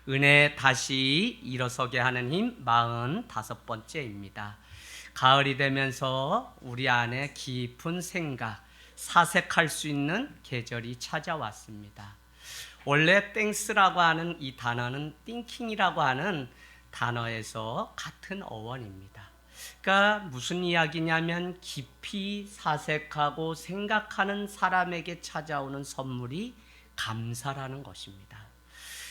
은혜 다시 일어서게 하는 힘 45번째입니다. 가을이 되면서 우리 안에 깊은 생각, 사색할 수 있는 계절이 찾아왔습니다. 원래 땡스라고 하는 이 단어는 띵킹이라고 하는 단어에서 같은 어원입니다. 그러니까 무슨 이야기냐면 깊이 사색하고 생각하는 사람에게 찾아오는 선물이 감사라는 것입니다.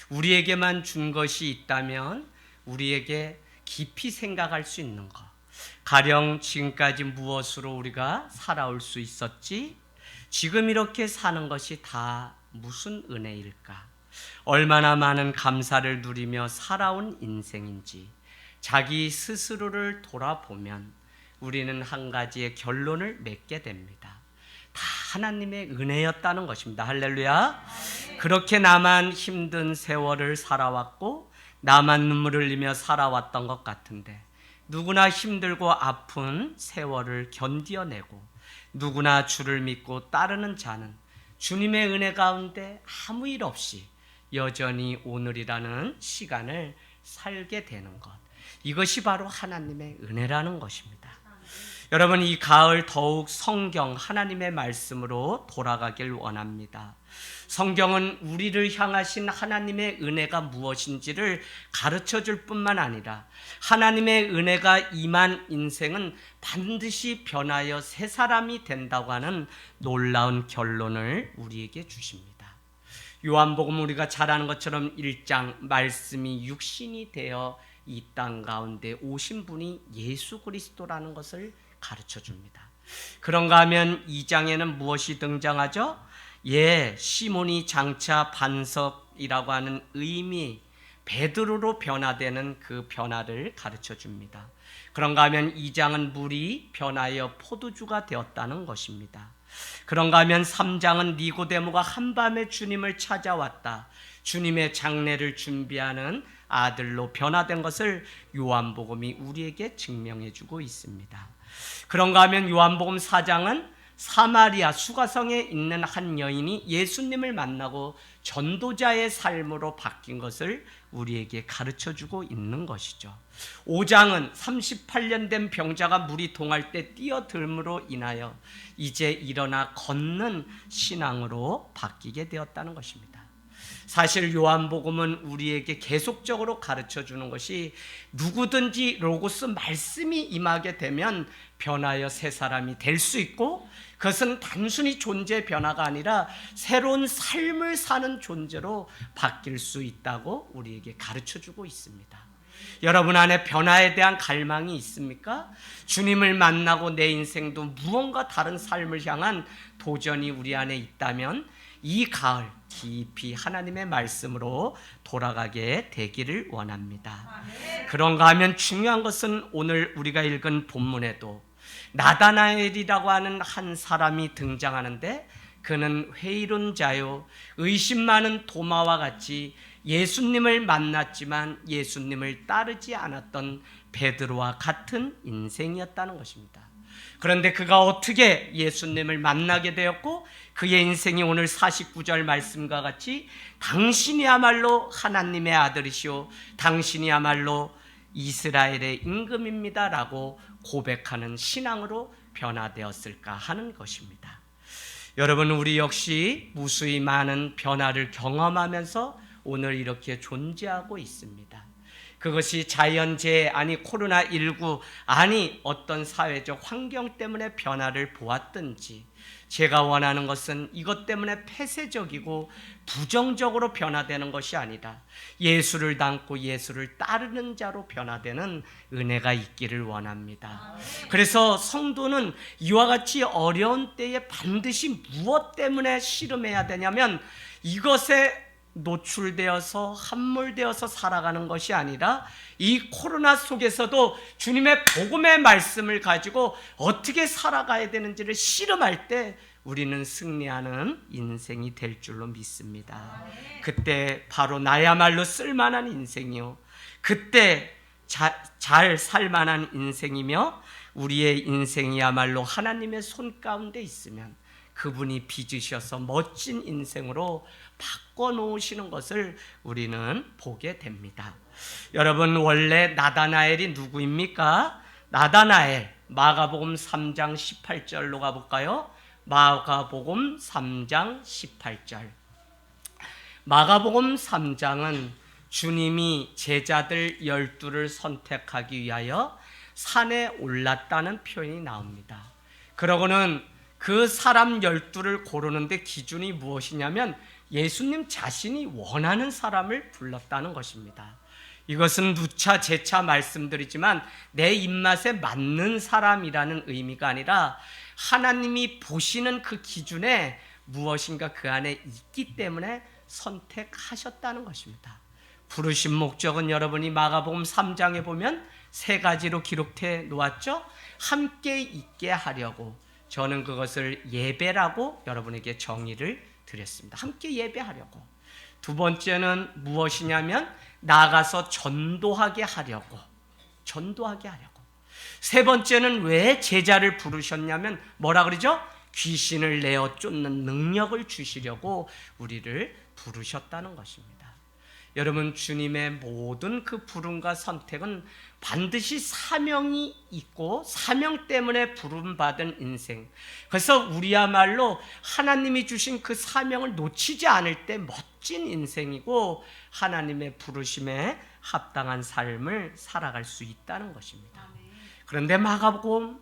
우리에게만 준 것이 있다면 우리에게 깊이 생각할 수 있는 것, 가령 지금까지 무엇으로 우리가 살아올 수 있었지? 지금 이렇게 사는 것이 다 무슨 은혜일까? 얼마나 많은 감사를 누리며 살아온 인생인지 자기 스스로를 돌아보면 우리는 한 가지의 결론을 맺게 됩니다. 다 하나님의 은혜였다는 것입니다. 할렐루야. 그렇게 나만 힘든 세월을 살아왔고 나만 눈물을 흘리며 살아왔던 것 같은데 누구나 힘들고 아픈 세월을 견뎌내고 누구나 주를 믿고 따르는 자는 주님의 은혜 가운데 아무 일 없이 여전히 오늘이라는 시간을 살게 되는 것, 이것이 바로 하나님의 은혜라는 것입니다. 여러분, 이 가을 더욱 성경 하나님의 말씀으로 돌아가길 원합니다. 성경은 우리를 향하신 하나님의 은혜가 무엇인지를 가르쳐줄 뿐만 아니라 하나님의 은혜가 임한 인생은 반드시 변하여 새 사람이 된다고 하는 놀라운 결론을 우리에게 주십니다. 요한복음 우리가 잘 아는 것처럼 1장 말씀이 육신이 되어 이 땅 가운데 오신 분이 예수 그리스도라는 것을 가르쳐줍니다. 그런가 하면 2장에는 무엇이 등장하죠? 시몬이 장차 반석이라고 하는 의미, 베드로로 변화되는 그 변화를 가르쳐줍니다. 그런가 하면 2장은 물이 변하여 포도주가 되었다는 것입니다. 그런가 하면 3장은 니고데모가 한밤에 주님을 찾아왔다, 주님의 장례를 준비하는 아들로 변화된 것을 요한복음이 우리에게 증명해주고 있습니다. 그런가 하면 요한복음 4장은 사마리아 수가성에 있는 한 여인이 예수님을 만나고 전도자의 삶으로 바뀐 것을 우리에게 가르쳐주고 있는 것이죠. 5장은 38년 된 병자가 물이 동할 때 뛰어들므로 인하여 이제 일어나 걷는 신앙으로 바뀌게 되었다는 것입니다. 사실 요한복음은 우리에게 계속적으로 가르쳐주는 것이 누구든지 로고스 말씀이 임하게 되면 변하여 새 사람이 될 수 있고, 그것은 단순히 존재 변화가 아니라 새로운 삶을 사는 존재로 바뀔 수 있다고 우리에게 가르쳐주고 있습니다. 여러분 안에 변화에 대한 갈망이 있습니까? 주님을 만나고 내 인생도 무언가 다른 삶을 향한 도전이 우리 안에 있다면 이 가을 깊이 하나님의 말씀으로 돌아가게 되기를 원합니다. 그런가 하면 중요한 것은 오늘 우리가 읽은 본문에도 나다나엘이라고 하는 한 사람이 등장하는데, 그는 회의론 자요 의심 많은 도마와 같이 예수님을 만났지만 예수님을 따르지 않았던 베드로와 같은 인생이었다는 것입니다. 그런데 그가 어떻게 예수님을 만나게 되었고 그의 인생이 오늘 49절 말씀과 같이 당신이야말로 하나님의 아들이시오, 당신이야말로 이스라엘의 임금입니다 라고 고백하는 신앙으로 변화되었을까 하는 것입니다. 여러분, 우리 역시 무수히 많은 변화를 경험하면서 오늘 이렇게 존재하고 있습니다. 그것이 자연재해 아니 코로나19 아니 어떤 사회적 환경 때문에 변화를 보았든지, 제가 원하는 것은 이것 때문에 폐쇄적이고 부정적으로 변화되는 것이 아니라 예수를 닮고 예수를 따르는 자로 변화되는 은혜가 있기를 원합니다. 그래서 성도는 이와 같이 어려운 때에 반드시 무엇 때문에 씨름해야 되냐면 이것에 노출되어서 함몰되어서 살아가는 것이 아니라 이 코로나 속에서도 주님의 복음의 말씀을 가지고 어떻게 살아가야 되는지를 씨름할 때 우리는 승리하는 인생이 될 줄로 믿습니다. 그때 바로 나야말로 쓸만한 인생이요, 그때 잘 살만한 인생이며 우리의 인생이야말로 하나님의 손 가운데 있으면 그분이 빚으셔서 멋진 인생으로 바꿔놓으시는 것을 우리는 보게 됩니다. 여러분, 원래 나다나엘이 누구입니까? 나다나엘, 마가복음 3장 18절로 가볼까요? 마가복음 3장 18절. 마가복음 3장은 주님이 제자들 12를 선택하기 위하여 산에 올랐다는 표현이 나옵니다. 그러고는 그 사람 12를 고르는데 기준이 무엇이냐면 예수님 자신이 원하는 사람을 불렀다는 것입니다. 이것은 누차 재차 말씀드리지만 내 입맛에 맞는 사람이라는 의미가 아니라 하나님이 보시는 그 기준에 무엇인가 그 안에 있기 때문에 선택하셨다는 것입니다. 부르신 목적은 여러분이 마가복음 3장에 보면 세 가지로 기록해 놓았죠. 함께 있게 하려고, 저는 그것을 예배라고 여러분에게 정의를 드렸습니다. 함께 예배하려고. 두 번째는 무엇이냐면 나가서 전도하게 하려고. 세 번째는 왜 제자를 부르셨냐면 뭐라 그러죠? 귀신을 내어 쫓는 능력을 주시려고 우리를 부르셨다는 것입니다. 여러분, 주님의 모든 그 부름과 선택은 반드시 사명이 있고 사명 때문에 부름받은 인생. 그래서 우리야말로 하나님이 주신 그 사명을 놓치지 않을 때 멋진 인생이고 하나님의 부르심에 합당한 삶을 살아갈 수 있다는 것입니다. 그런데 마가복음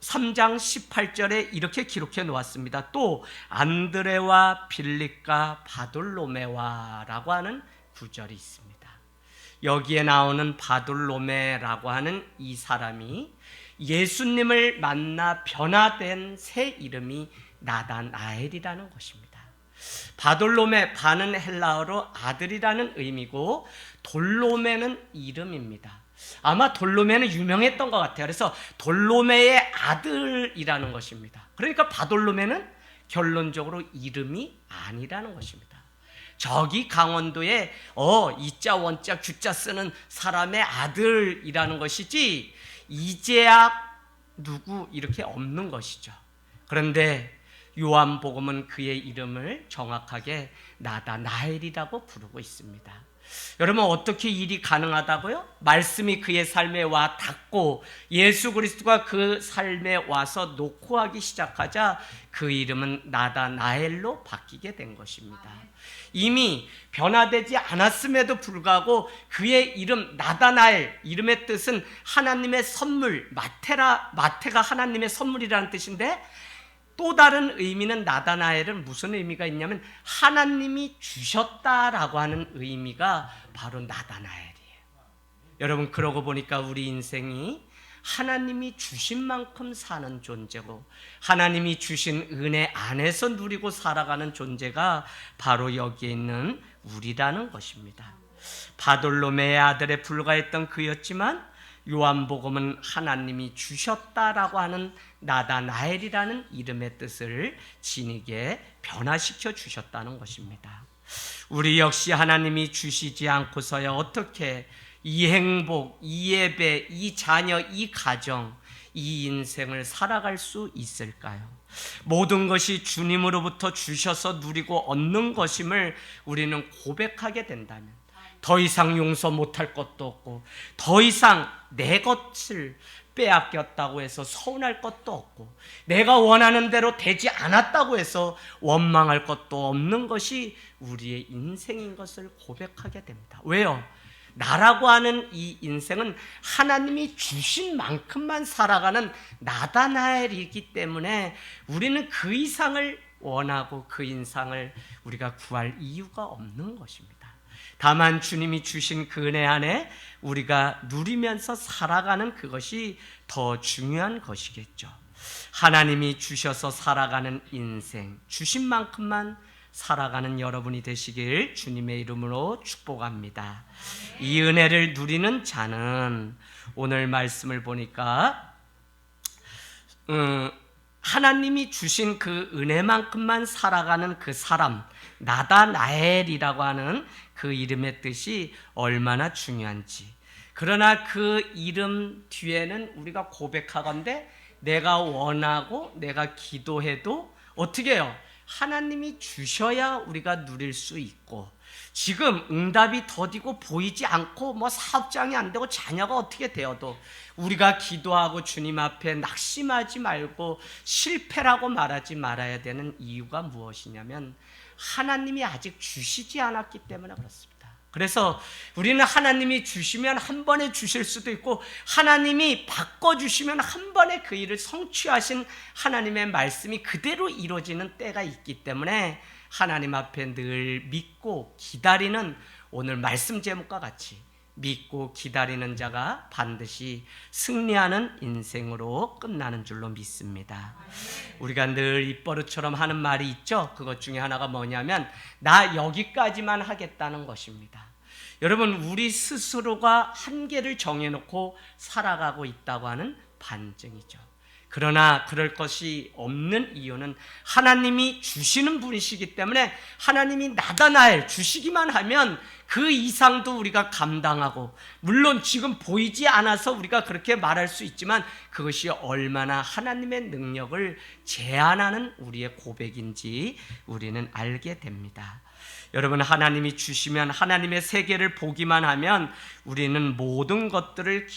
3장 18절에 이렇게 기록해 놓았습니다. 또 안드레와 빌립과 바돌로메와라고 하는 구절이 있습니다. 여기에 나오는 바돌로메라고 하는 이 사람이 예수님을 만나 변화된 새 이름이 나다나엘이라는 것입니다. 바돌로메, 바는 헬라어로 아들이라는 의미고 돌로메는 이름입니다. 아마 돌로메는 유명했던 것 같아요. 그래서 돌로메의 아들이라는 것입니다. 그러니까 바돌로메는 결론적으로 이름이 아니라는 것입니다. 저기 강원도에 이자 원자 규자 쓰는 사람의 아들이라는 것이지 이재학 누구 이렇게 없는 것이죠. 그런데 요한복음은 그의 이름을 정확하게 나다나엘이라고 부르고 있습니다. 여러분, 어떻게 일이 가능하다고요? 말씀이 그의 삶에 와 닿고 예수 그리스도가 그 삶에 와서 녹화하기 시작하자 그 이름은 나다나엘로 바뀌게 된 것입니다. 이미 변화되지 않았음에도 불구하고 그의 이름 나다나엘, 이름의 뜻은 하나님의 선물, 마태가 하나님의 선물이라는 뜻인데 또 다른 의미는 나다나엘은 무슨 의미가 있냐면 하나님이 주셨다라고 하는 의미가 바로 나다나엘이에요. 여러분, 그러고 보니까 우리 인생이 하나님이 주신 만큼 사는 존재고 하나님이 주신 은혜 안에서 누리고 살아가는 존재가 바로 여기에 있는 우리라는 것입니다. 바돌로메의 아들에 불과했던 그였지만 요한복음은 하나님이 주셨다라고 하는 나다나엘이라는 이름의 뜻을 지니게 변화시켜 주셨다는 것입니다. 우리 역시 하나님이 주시지 않고서야 어떻게 이 행복, 이 예배, 이 자녀, 이 가정, 이 인생을 살아갈 수 있을까요? 모든 것이 주님으로부터 주셔서 누리고 얻는 것임을 우리는 고백하게 된다면 더 이상 용서 못할 것도 없고 더 이상 내 것을 빼앗겼다고 해서 서운할 것도 없고 내가 원하는 대로 되지 않았다고 해서 원망할 것도 없는 것이 우리의 인생인 것을 고백하게 됩니다. 왜요? 나라고 하는 이 인생은 하나님이 주신 만큼만 살아가는 나다나엘이기 때문에 우리는 그 이상을 원하고 그 인상을 우리가 구할 이유가 없는 것입니다. 다만 주님이 주신 그 은혜 안에 우리가 누리면서 살아가는 그것이 더 중요한 것이겠죠. 하나님이 주셔서 살아가는 인생, 주신 만큼만 살아가는 여러분이 되시길 주님의 이름으로 축복합니다. 이 은혜를 누리는 자는 오늘 말씀을 보니까 하나님이 주신 그 은혜만큼만 살아가는 그 사람, 나다나엘이라고 하는 그 이름의 뜻이 얼마나 중요한지. 그러나 그 이름 뒤에는 우리가 고백하건대 내가 원하고 내가 기도해도 어떻게 해요? 하나님이 주셔야 우리가 누릴 수 있고, 지금 응답이 더디고 보이지 않고 뭐 사업장이 안 되고 자녀가 어떻게 되어도 우리가 기도하고 주님 앞에 낙심하지 말고 실패라고 말하지 말아야 되는 이유가 무엇이냐면 하나님이 아직 주시지 않았기 때문에 그렇습니다. 그래서 우리는 하나님이 주시면 한 번에 주실 수도 있고, 하나님이 바꿔주시면 한 번에 그 일을 성취하신 하나님의 말씀이 그대로 이루어지는 때가 있기 때문에 하나님 앞에 늘 믿고 기다리는, 오늘 말씀 제목과 같이 믿고 기다리는 자가 반드시 승리하는 인생으로 끝나는 줄로 믿습니다. 우리가 늘 입버릇처럼 하는 말이 있죠. 그것 중에 하나가 뭐냐면 나 여기까지만 하겠다는 것입니다. 여러분, 우리 스스로가 한계를 정해놓고 살아가고 있다고 하는 반증이죠. 그러나 그럴 것이 없는 이유는 하나님이 주시는 분이시기 때문에 하나님이 나다나엘 주시기만 하면 그 이상도 우리가 감당하고, 물론 지금 보이지 않아서 우리가 그렇게 말할 수 있지만 그것이 얼마나 하나님의 능력을 제한하는 우리의 고백인지 우리는 알게 됩니다. 여러분, 하나님이 주시면 하나님의 세계를 보기만 하면 우리는 모든 것들을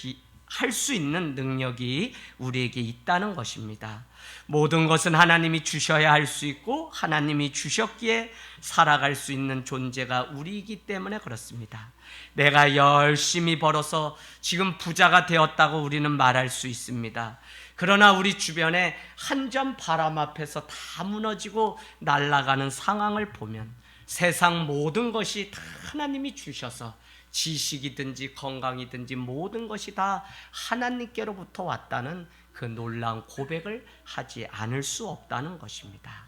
할 수 있는 능력이 우리에게 있다는 것입니다. 모든 것은 하나님이 주셔야 할 수 있고 하나님이 주셨기에 살아갈 수 있는 존재가 우리이기 때문에 그렇습니다. 내가 열심히 벌어서 지금 부자가 되었다고 우리는 말할 수 있습니다. 그러나 우리 주변에 한 점 바람 앞에서 다 무너지고 날아가는 상황을 보면 세상 모든 것이 다 하나님이 주셔서 지식이든지 건강이든지 모든 것이 다 하나님께로부터 왔다는 그 놀라운 고백을 하지 않을 수 없다는 것입니다.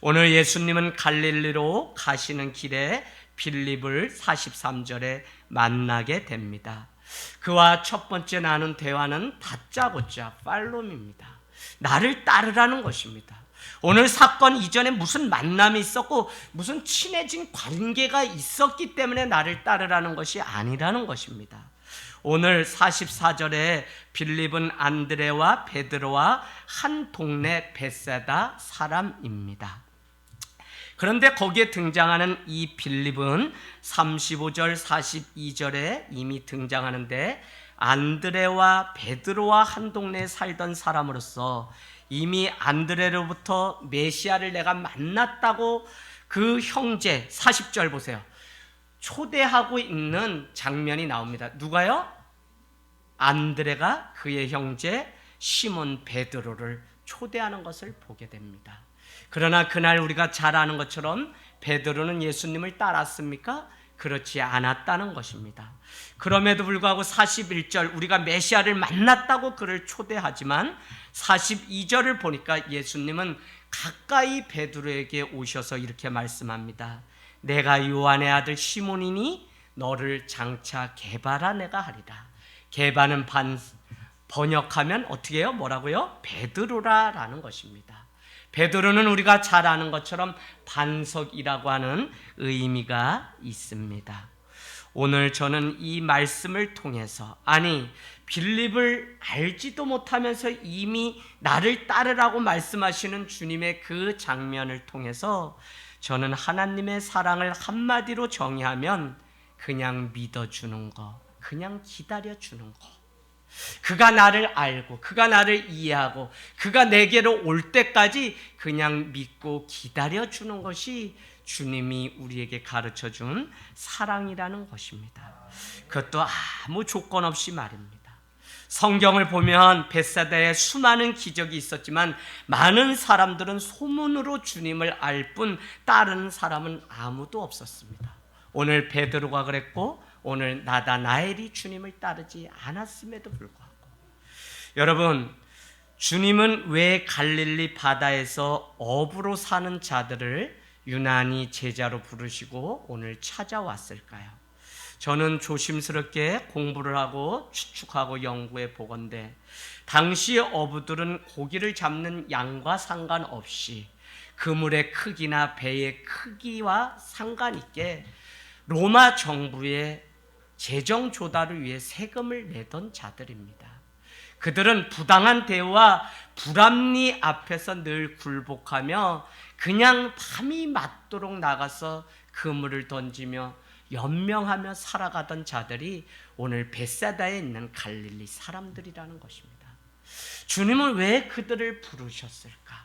오늘 예수님은 갈릴리로 가시는 길에 빌립을 43절에 만나게 됩니다. 그와 첫 번째 나눈 대화는 다짜고짜 팔로우입니다. 나를 따르라는 것입니다. 오늘 사건 이전에 무슨 만남이 있었고 무슨 친해진 관계가 있었기 때문에 나를 따르라는 것이 아니라는 것입니다. 오늘 44절에 빌립은 안드레와 베드로와 한 동네 벳세다 사람입니다. 그런데 거기에 등장하는 이 빌립은 35절 42절에 이미 등장하는데, 안드레와 베드로와 한 동네에 살던 사람으로서 이미 안드레로부터 메시아를 내가 만났다고 그 형제, 40절 보세요, 초대하고 있는 장면이 나옵니다. 누가요? 안드레가 그의 형제 시몬 베드로를 초대하는 것을 보게 됩니다. 그러나 그날 우리가 잘 아는 것처럼 베드로는 예수님을 따랐습니까? 그렇지 않았다는 것입니다. 그럼에도 불구하고 41절, 우리가 메시아를 만났다고 그를 초대하지만 42절을 보니까 예수님은 가까이 베드로에게 오셔서 이렇게 말씀합니다. 내가 요한의 아들 시몬이니 너를 장차 게바라 내가 하리라. 게바는 번역하면 어떻게 해요? 뭐라고요? 베드로라라는 것입니다. 베드로는 우리가 잘 아는 것처럼 반석이라고 하는 의미가 있습니다. 오늘 저는 이 말씀을 통해서, 아니 빌립을 알지도 못하면서 이미 나를 따르라고 말씀하시는 주님의 그 장면을 통해서 저는 하나님의 사랑을 한마디로 정의하면 그냥 믿어주는 거, 그냥 기다려주는 거. 그가 나를 알고 그가 나를 이해하고 그가 내게로 올 때까지 그냥 믿고 기다려주는 것이 주님이 우리에게 가르쳐준 사랑이라는 것입니다. 그것도 아무 조건 없이 말입니다. 성경을 보면 벳사다에 수많은 기적이 있었지만 많은 사람들은 소문으로 주님을 알 뿐 따르는 사람은 아무도 없었습니다. 오늘 베드로가 그랬고 오늘 나다나엘이 주님을 따르지 않았음에도 불구하고, 여러분, 주님은 왜 갈릴리 바다에서 어부로 사는 자들을 유난히 제자로 부르시고 오늘 찾아왔을까요? 저는 조심스럽게 공부를 하고 추측하고 연구해 보건대 당시 어부들은 고기를 잡는 양과 상관없이 그물의 크기나 배의 크기와 상관있게 로마 정부의 재정 조달을 위해 세금을 내던 자들입니다. 그들은 부당한 대우와 불합리 앞에서 늘 굴복하며 그냥 밤이 맞도록 나가서 그물을 던지며 연명하며 살아가던 자들이 오늘 벳사다에 있는 갈릴리 사람들이라는 것입니다. 주님은 왜 그들을 부르셨을까?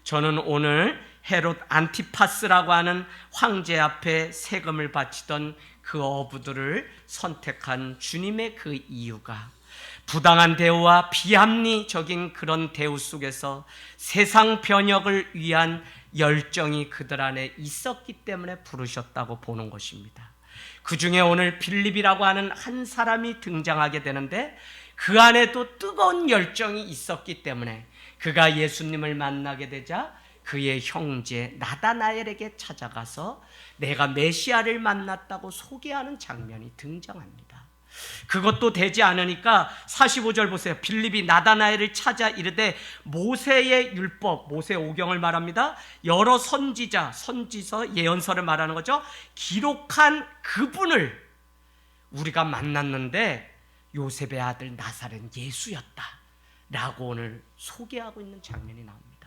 저는 오늘 헤롯 안티파스라고 하는 황제 앞에 세금을 바치던 그 어부들을 선택한 주님의 그 이유가 부당한 대우와 비합리적인 그런 대우 속에서 세상 변혁을 위한 열정이 그들 안에 있었기 때문에 부르셨다고 보는 것입니다. 그 중에 오늘 빌립이라고 하는 한 사람이 등장하게 되는데 그 안에도 뜨거운 열정이 있었기 때문에 그가 예수님을 만나게 되자 그의 형제 나다나엘에게 찾아가서 내가 메시아를 만났다고 소개하는 장면이 등장합니다. 그것도 되지 않으니까 45절 보세요. 빌립이 나다나엘을 찾아 이르되 모세의 율법, 모세 오경을 말합니다. 여러 선지서, 예언서를 말하는 거죠. 기록한 그분을 우리가 만났는데 요셉의 아들 나사렛 예수였다 라고 오늘 소개하고 있는 장면이 나옵니다.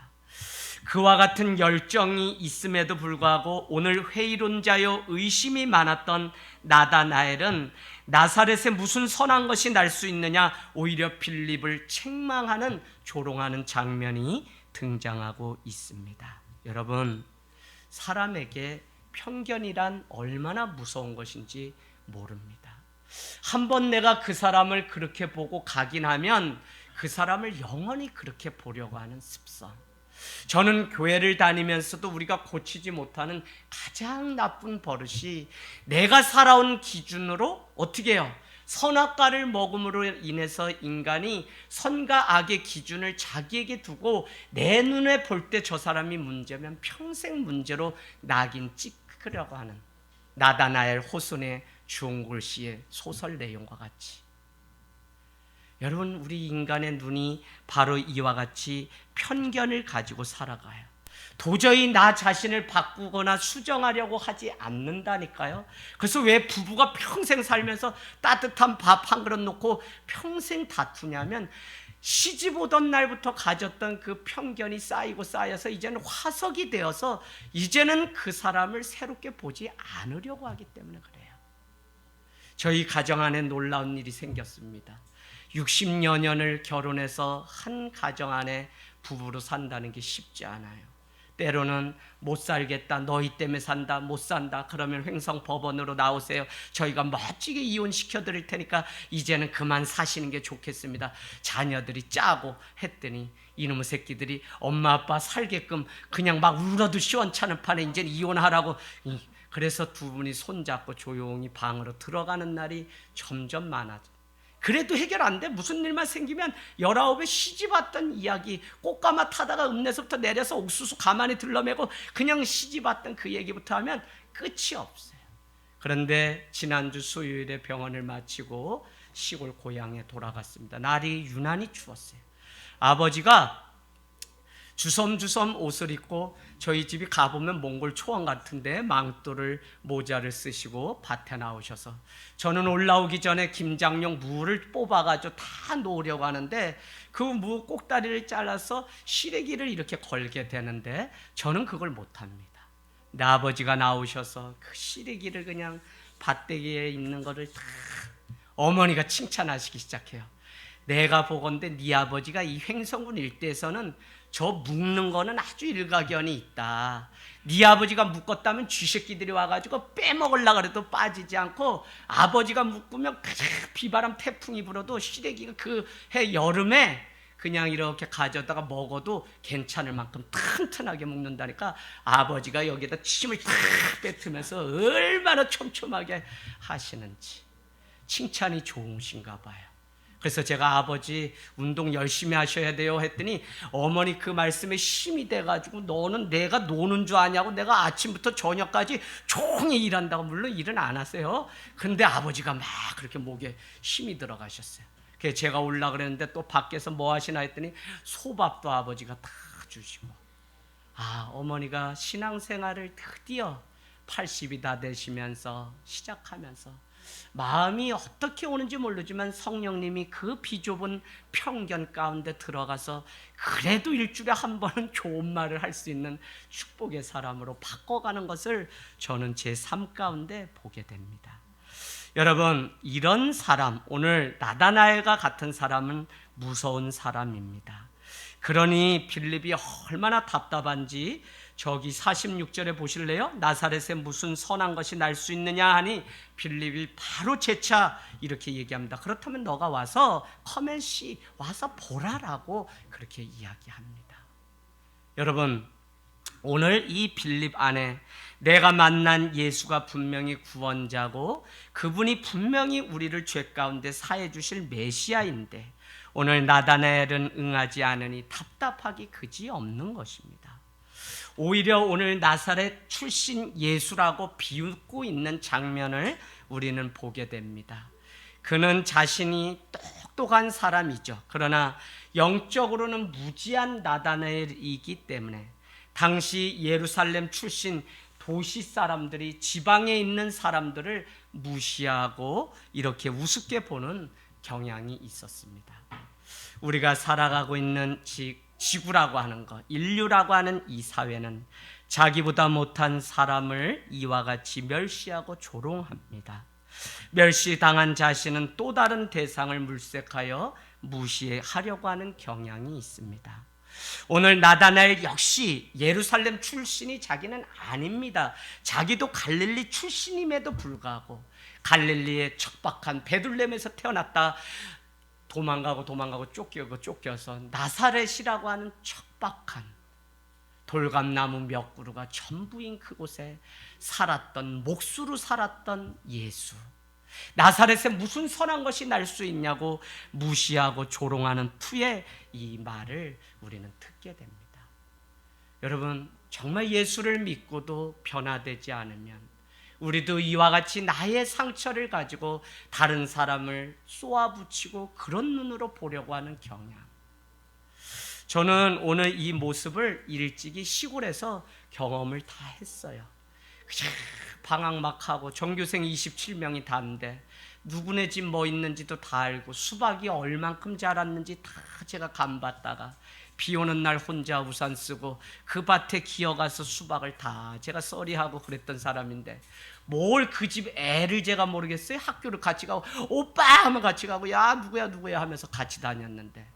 그와 같은 열정이 있음에도 불구하고 오늘 회의론자여 의심이 많았던 나다나엘은 나사렛에 무슨 선한 것이 날 수 있느냐 오히려 빌립을 책망하는 조롱하는 장면이 등장하고 있습니다. 여러분, 사람에게 편견이란 얼마나 무서운 것인지 모릅니다. 한번 내가 그 사람을 그렇게 보고 각인하면 그 사람을 영원히 그렇게 보려고 하는 습성. 저는 교회를 다니면서도 우리가 고치지 못하는 가장 나쁜 버릇이 내가 살아온 기준으로 어떻게 해요? 선악과를 먹음으로 인해서 인간이 선과 악의 기준을 자기에게 두고 내 눈에 볼 때 저 사람이 문제면 평생 문제로 낙인 찍으려고 하는 나다나엘 호손의 주홍글 씨의 소설 내용과 같이, 여러분, 우리 인간의 눈이 바로 이와 같이 편견을 가지고 살아가요. 도저히 나 자신을 바꾸거나 수정하려고 하지 않는다니까요. 그래서 왜 부부가 평생 살면서 따뜻한 밥 한 그릇 놓고 평생 다투냐면 시집 오던 날부터 가졌던 그 편견이 쌓여서 이제는 화석이 되어서 이제는 그 사람을 새롭게 보지 않으려고 하기 때문에 그래요. 저희 가정 안에 놀라운 일이 생겼습니다. 60여 년을 결혼해서 한 가정 안에 부부로 산다는 게 쉽지 않아요. 때로는 못 살겠다, 너희 때문에 산다, 못 산다 그러면 횡성법원으로 나오세요. 저희가 멋지게 이혼시켜 드릴 테니까 이제는 그만 사시는 게 좋겠습니다. 자녀들이 짜고 했더니 이놈의 새끼들이 엄마 아빠 살게끔 그냥 막 울어도 시원찮은 판에 이제 이혼하라고. 그래서 두 분이 손잡고 조용히 방으로 들어가는 날이 점점 많아져. 그래도 해결 안 돼. 무슨 일만 생기면 19에 시집 왔던 이야기, 꽃가마 타다가 읍내서부터 내려서 옥수수 가만히 들러매고 그냥 시집 왔던 그 얘기부터 하면 끝이 없어요. 그런데 지난주 수요일에 병원을 마치고 시골 고향에 돌아갔습니다. 날이 유난히 추웠어요. 아버지가 주섬주섬 옷을 입고 저희 집이 가보면 몽골 초원 같은데 망토를 모자를 쓰시고 밭에 나오셔서 저는 올라오기 전에 김장용 무를 뽑아가지고 다 놓으려고 하는데 그 무 꼭다리를 잘라서 시래기를 이렇게 걸게 되는데 저는 그걸 못합니다. 근데 아버지가 나오셔서 그 시래기를 그냥 밭대기에 있는 거를 다 어머니가 칭찬하시기 시작해요. 내가 보건대 네 아버지가 이 횡성군 일대에서는 저 묶는 거는 아주 일가견이 있다. 네 아버지가 묶었다면 쥐새끼들이 와가지고 빼먹으려고 해도 빠지지 않고 아버지가 묶으면 비바람 태풍이 불어도 시래기가 그 해 여름에 그냥 이렇게 가져다가 먹어도 괜찮을 만큼 튼튼하게 묶는다니까 아버지가 여기에다 침을 탁 뱉으면서 얼마나 촘촘하게 하시는지 칭찬이 좋으신가 봐요. 그래서 제가 아버지 운동 열심히 하셔야 돼요 했더니 어머니 그 말씀에 힘이 돼가지고 너는 내가 노는 줄 아냐고 내가 아침부터 저녁까지 종일 일한다고. 물론 일은 안 하세요. 그런데 아버지가 막 그렇게 목에 힘이 들어가셨어요. 그래서 제가 올라 그랬는데 또 밖에서 뭐 하시나 했더니 소밥도 아버지가 다 주시고. 어머니가 신앙생활을 드디어 80이 다 되시면서 시작하면서 마음이 어떻게 오는지 모르지만 성령님이 그 비좁은 편견 가운데 들어가서 그래도 일주일에 한 번은 좋은 말을 할 수 있는 축복의 사람으로 바꿔가는 것을 저는 제 삶 가운데 보게 됩니다. 여러분, 이런 사람, 오늘 나다나엘과 같은 사람은 무서운 사람입니다. 그러니 빌립이 얼마나 답답한지 저기 46절에 보실래요? 나사렛에 무슨 선한 것이 날 수 있느냐 하니 빌립이 바로 재차 이렇게 얘기합니다. 그렇다면 너가 와서 커맨시 와서 보라라고 그렇게 이야기합니다. 여러분, 오늘 이 빌립 안에 내가 만난 예수가 분명히 구원자고 그분이 분명히 우리를 죄 가운데 사해 주실 메시아인데 오늘 나다나엘은 응하지 않으니 답답하기 그지없는 것입니다. 오히려 오늘 나사렛 출신 예수라고 비웃고 있는 장면을 우리는 보게 됩니다. 그는 자신이 똑똑한 사람이죠. 그러나 영적으로는 무지한 나다나엘이기 때문에 당시 예루살렘 출신 도시 사람들이 지방에 있는 사람들을 무시하고 이렇게 우습게 보는 경향이 있었습니다. 우리가 살아가고 있는 지구라고 하는 것, 인류라고 하는 이 사회는 자기보다 못한 사람을 이와 같이 멸시하고 조롱합니다. 멸시당한 자신은 또 다른 대상을 물색하여 무시하려고 하는 경향이 있습니다. 오늘 나다나엘 역시 예루살렘 출신이 자기는 아닙니다. 자기도 갈릴리 출신임에도 불구하고 갈릴리의 척박한 베들레헴에서 태어났다 도망가고 쫓겨서 나사렛이라고 하는 척박한 돌감나무 몇 그루가 전부인 그곳에 살았던, 목수로 살았던 예수, 나사렛에 무슨 선한 것이 날 수 있냐고 무시하고 조롱하는 투의 이 말을 우리는 듣게 됩니다. 여러분, 정말 예수를 믿고도 변화되지 않으면 우리도 이와 같이 나의 상처를 가지고 다른 사람을 쏘아붙이고 그런 눈으로 보려고 하는 경향. 저는 오늘 이 모습을 일찍이 시골에서 경험을 다 했어요. 방학 막 하고 전교생 27명이 다인데 누구네 집 뭐 있는지도 다 알고 수박이 얼만큼 자랐는지 다 제가 감봤다가 비 오는 날 혼자 우산 쓰고 그 밭에 기어가서 수박을 다 제가 썰이하고 그랬던 사람인데 뭘 그 집 애를 제가 모르겠어요. 학교를 같이 가고 오빠 하면 같이 가고 야 누구야 하면서 같이 다녔는데,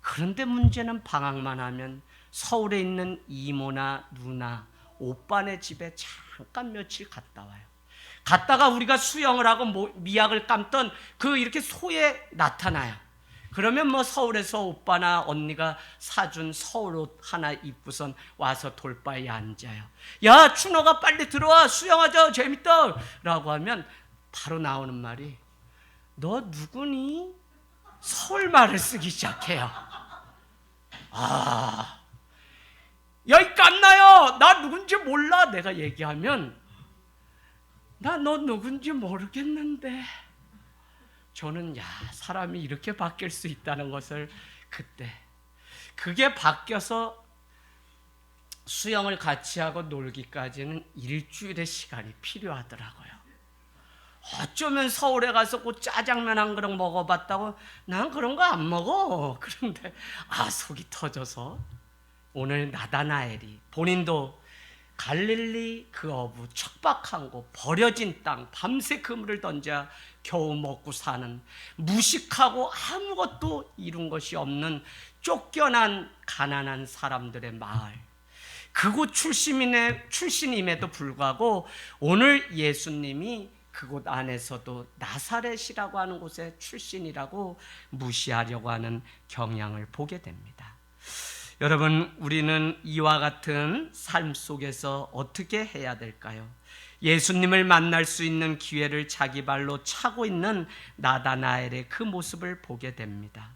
그런데 문제는 방학만 하면 서울에 있는 이모나 누나 오빠네 집에 잠깐 며칠 갔다 와요. 갔다가 우리가 수영을 하고 미약을 감던 그 이렇게 소에 나타나요. 그러면 뭐 서울에서 오빠나 언니가 사준 서울옷 하나 입고선 와서 돌바에 앉아요. 야 준호가 빨리 들어와 수영하자 재밌다 라고 하면 바로 나오는 말이 너 누구니? 서울말을 쓰기 시작해요. 야이 깐나요 나 누군지 몰라 내가 얘기하면 나 너 누군지 모르겠는데. 저는 사람이 이렇게 바뀔 수 있다는 것을 그때 그게 바뀌어서 수영을 같이 하고 놀기까지는 일주일의 시간이 필요하더라고요. 어쩌면 서울에 가서 그 짜장면 한 그릇 먹어봤다고 난 그런 거 안 먹어. 그런데 속이 터져서 오늘 나다나엘이 본인도 갈릴리 그 어부 척박한 곳 버려진 땅 밤새 그물을 던져 겨우 먹고 사는 무식하고 아무것도 이룬 것이 없는 쫓겨난 가난한 사람들의 마을, 그곳 출신임에도 불구하고 오늘 예수님이 그곳 안에서도 나사렛이라고 하는 곳의 출신이라고 무시하려고 하는 경향을 보게 됩니다. 여러분, 우리는 이와 같은 삶 속에서 어떻게 해야 될까요? 예수님을 만날 수 있는 기회를 자기 발로 차고 있는 나다나엘의 그 모습을 보게 됩니다.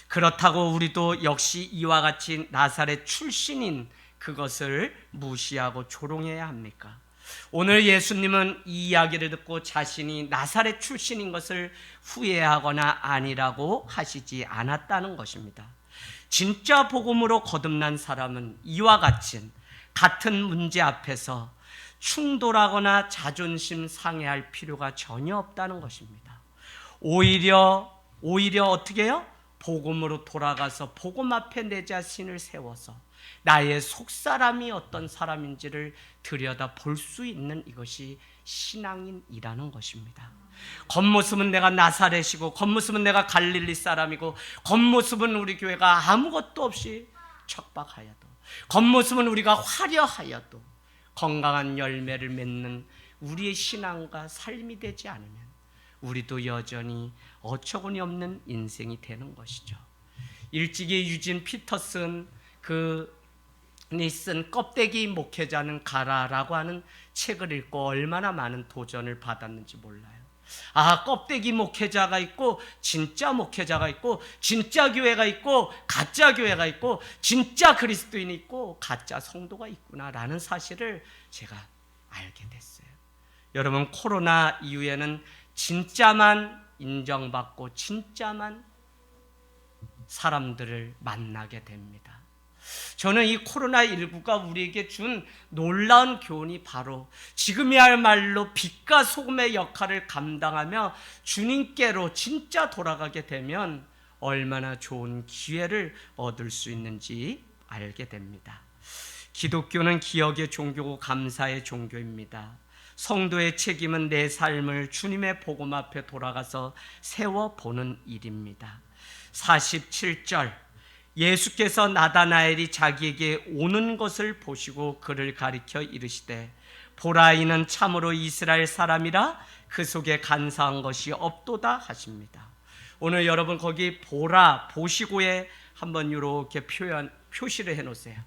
그렇다고 우리도 역시 이와 같이 나사렛 출신인 그것을 무시하고 조롱해야 합니까? 오늘 예수님은 이 이야기를 듣고 자신이 나사렛 출신인 것을 후회하거나 아니라고 하시지 않았다는 것입니다. 진짜 복음으로 거듭난 사람은 이와 같은 문제 앞에서 충돌하거나 자존심 상해할 필요가 전혀 없다는 것입니다. 오히려 어떻게 해요? 복음으로 돌아가서 복음 앞에 내 자신을 세워서 나의 속사람이 어떤 사람인지를 들여다 볼 수 있는 이것이 신앙인이라는 것입니다. 겉모습은 내가 나사렛이고 겉모습은 내가 갈릴리 사람이고 겉모습은 우리 교회가 아무것도 없이 척박하여도 겉모습은 우리가 화려하여도 건강한 열매를 맺는 우리의 신앙과 삶이 되지 않으면 우리도 여전히 어처구니 없는 인생이 되는 것이죠. 일찍이 유진 피터슨 그니 쓴 껍데기 목회자는 가라라고 하는 책을 읽고 얼마나 많은 도전을 받았는지 몰라요. 껍데기 목회자가 있고 진짜 목회자가 있고 진짜 교회가 있고 가짜 교회가 있고 진짜 그리스도인이 있고 가짜 성도가 있구나라는 사실을 제가 알게 됐어요. 여러분, 코로나 이후에는 진짜만 인정받고 진짜만 사람들을 만나게 됩니다. 저는 이 코로나19가 우리에게 준 놀라운 교훈이 바로 지금이야말로 빛과 소금의 역할을 감당하며 주님께로 진짜 돌아가게 되면 얼마나 좋은 기회를 얻을 수 있는지 알게 됩니다. 기독교는 기억의 종교고 감사의 종교입니다. 성도의 책임은 내 삶을 주님의 복음 앞에 돌아가서 세워보는 일입니다. 47절, 예수께서 나다나엘이 자기에게 오는 것을 보시고 그를 가리켜 이르시되 보라, 이는 참으로 이스라엘 사람이라 그 속에 간사한 것이 없도다 하십니다. 오늘 여러분 거기 보라, 보시고에 한번 이렇게 표시를 해놓으세요.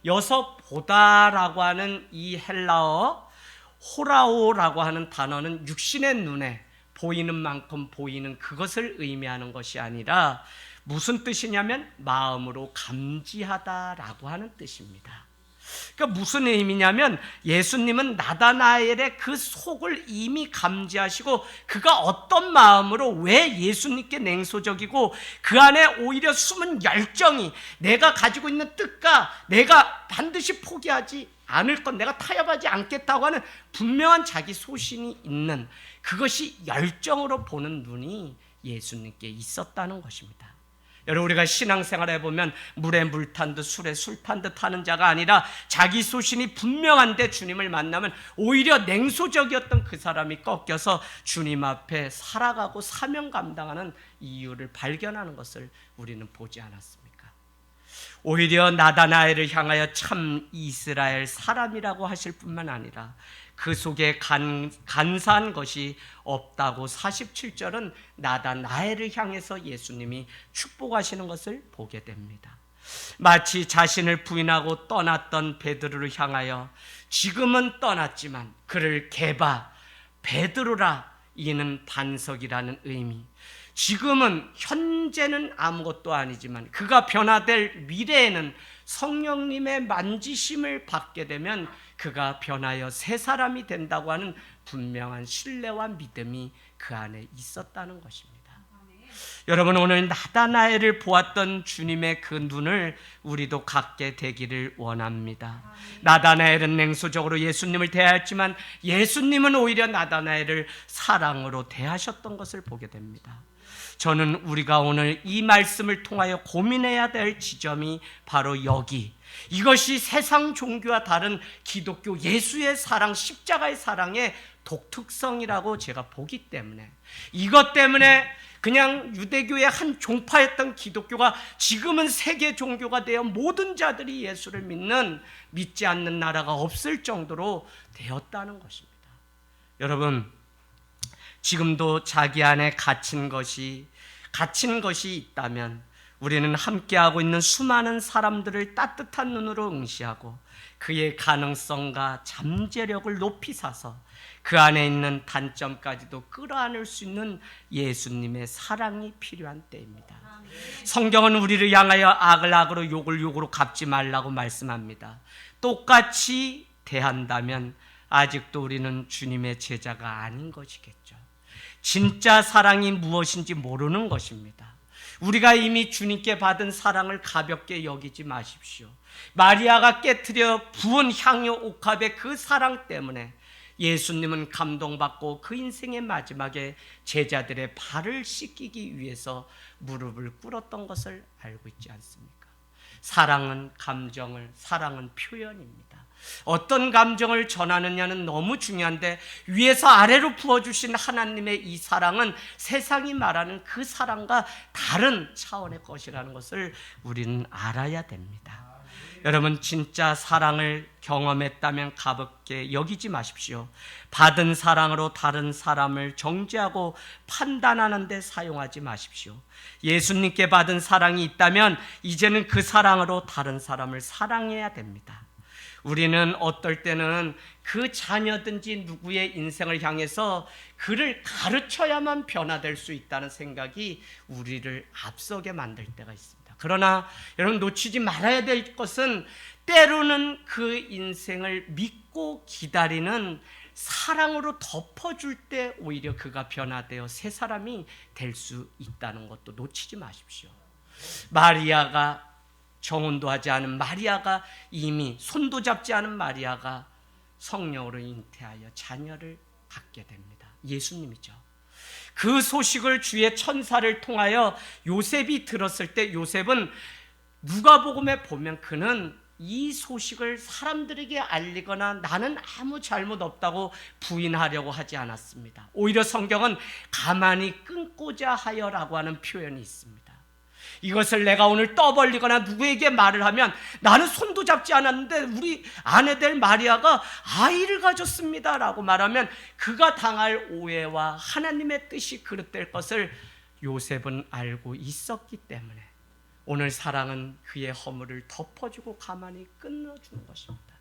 여기서 보다라고 하는 이 헬라어 호라오라고 하는 단어는 육신의 눈에 보이는 만큼 보이는 그것을 의미하는 것이 아니라 무슨 뜻이냐면 마음으로 감지하다라고 하는 뜻입니다. 그러니까 무슨 의미냐면 예수님은 나다나엘의 그 속을 이미 감지하시고 그가 어떤 마음으로 왜 예수님께 냉소적이고 그 안에 오히려 숨은 열정이 내가 가지고 있는 뜻과 내가 반드시 포기하지 않을 것, 내가 타협하지 않겠다고 하는 분명한 자기 소신이 있는 그것이 열정으로 보는 눈이 예수님께 있었다는 것입니다. 여러분, 우리가 신앙생활을 해보면 물에 물 탄 듯 술에 술 탄 듯 하는 자가 아니라 자기 소신이 분명한데 주님을 만나면 오히려 냉소적이었던 그 사람이 꺾여서 주님 앞에 살아가고 사명 감당하는 이유를 발견하는 것을 우리는 보지 않았습니까? 오히려 나다나엘을 향하여 참 이스라엘 사람이라고 하실 뿐만 아니라 그 속에 간사한 것이 없다고 47절은 나다나엘을 향해서 예수님이 축복하시는 것을 보게 됩니다. 마치 자신을 부인하고 떠났던 베드로를 향하여 지금은 떠났지만 그를 게바, 베드로라, 이는 반석이라는 의미. 지금은 현재는 아무것도 아니지만 그가 변화될 미래에는 성령님의 만지심을 받게 되면 그가 변하여 새 사람이 된다고 하는 분명한 신뢰와 믿음이 그 안에 있었다는 것입니다. 여러분, 오늘 나다나엘을 보았던 주님의 그 눈을 우리도 갖게 되기를 원합니다. 나다나엘은 냉소적으로 예수님을 대하였지만 예수님은 오히려 나다나엘을 사랑으로 대하셨던 것을 보게 됩니다. 저는 우리가 오늘 이 말씀을 통하여 고민해야 될 지점이 바로 여기, 이것이 세상 종교와 다른 기독교 예수의 사랑, 십자가의 사랑의 독특성이라고 제가 보기 때문에, 이것 때문에 그냥 유대교의 한 종파였던 기독교가 지금은 세계 종교가 되어 모든 자들이 예수를 믿지 않는 나라가 없을 정도로 되었다는 것입니다. 여러분, 지금도 자기 안에 갇힌 것이 있다면 우리는 함께하고 있는 수많은 사람들을 따뜻한 눈으로 응시하고 그의 가능성과 잠재력을 높이 사서 그 안에 있는 단점까지도 끌어안을 수 있는 예수님의 사랑이 필요한 때입니다. 성경은 우리를 향하여 악을 악으로 욕을 욕으로 갚지 말라고 말씀합니다. 똑같이 대한다면 아직도 우리는 주님의 제자가 아닌 것이겠죠. 진짜 사랑이 무엇인지 모르는 것입니다. 우리가 이미 주님께 받은 사랑을 가볍게 여기지 마십시오. 마리아가 깨트려 부은 향유 옥합의 그 사랑 때문에 예수님은 감동받고 그 인생의 마지막에 제자들의 발을 씻기기 위해서 무릎을 꿇었던 것을 알고 있지 않습니까? 사랑은 감정을, 사랑은 표현입니다. 어떤 감정을 전하느냐는 너무 중요한데 위에서 아래로 부어주신 하나님의 이 사랑은 세상이 말하는 그 사랑과 다른 차원의 것이라는 것을 우리는 알아야 됩니다. 여러분, 진짜 사랑을 경험했다면 가볍게 여기지 마십시오. 받은 사랑으로 다른 사람을 정죄하고 판단하는 데 사용하지 마십시오. 예수님께 받은 사랑이 있다면 이제는 그 사랑으로 다른 사람을 사랑해야 됩니다. 우리는 어떨 때는 그 자녀든지 누구의 인생을 향해서 그를 가르쳐야만 변화될 수 있다는 생각이 우리를 앞서게 만들 때가 있습니다. 그러나 여러분, 놓치지 말아야 될 것은 때로는 그 인생을 믿고 기다리는 사랑으로 덮어줄 때 오히려 그가 변화되어 새 사람이 될 수 있다는 것도 놓치지 마십시오. 마리아가 정혼도 하지 않은 마리아가, 이미 손도 잡지 않은 마리아가 성령으로 잉태하여 자녀를 갖게 됩니다. 예수님이죠. 그 소식을 주의 천사를 통하여 요셉이 들었을 때 요셉은 누가복음에 보면 그는 이 소식을 사람들에게 알리거나 나는 아무 잘못 없다고 부인하려고 하지 않았습니다. 오히려 성경은 가만히 끊고자 하여라고 하는 표현이 있습니다. 이것을 내가 오늘 떠벌리거나 누구에게 말을 하면 나는 손도 잡지 않았는데 우리 아내 될 마리아가 아이를 가졌습니다 라고 말하면 그가 당할 오해와 하나님의 뜻이 그릇될 것을 요셉은 알고 있었기 때문에 오늘 사랑은 그의 허물을 덮어주고 가만히 끊어주는 것입니다.